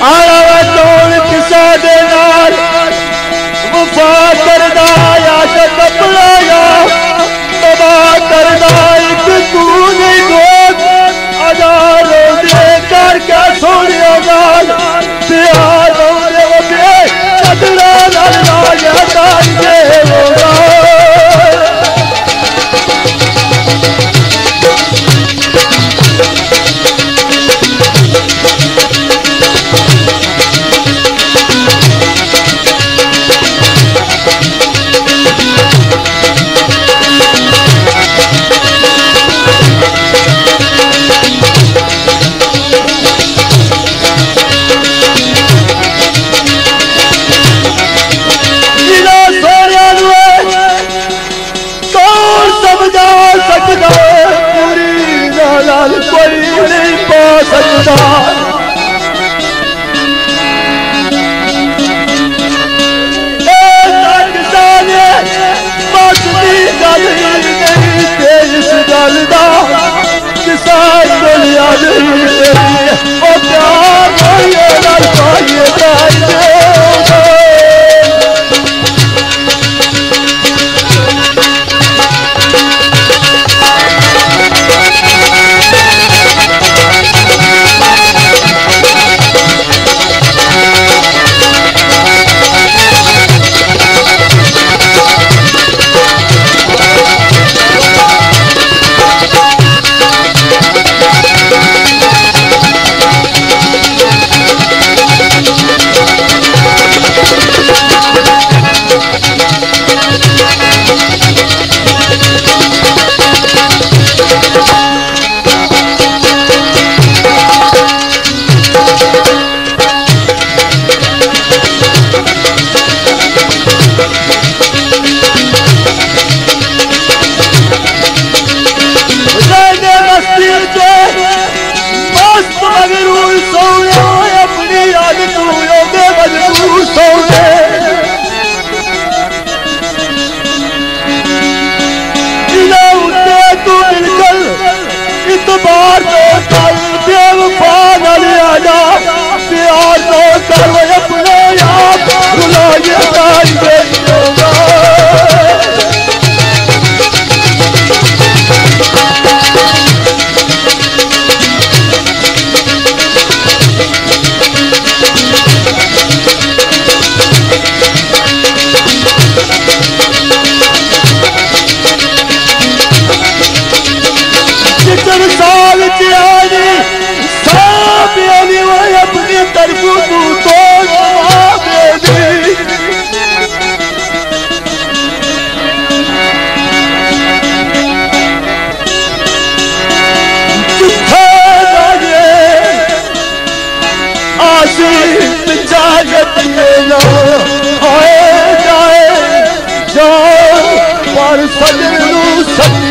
आला तोड़ किसा दे नाल वफा करदा आशिक अपना तबाह करदा एक तू नहीं दोस्त हजारों दे कर क्या सोनिया नाल प्यार होने वो चदरा नाल यादां दे होगा कोई नहीं पा सकता गल नहीं इस गल का किसान दुनिया नहीं वो प्यार पाइए इतबार तो कर बेवफा नाल आजा प्यार तो कर अपने आप रुलाए ताई बेचोगा साल चियानी साबियानी वो अपनी तरफ तू तो बेदी जिथे जाए आसी इजाजत लेना आए जाए जाओ पर सजनू सच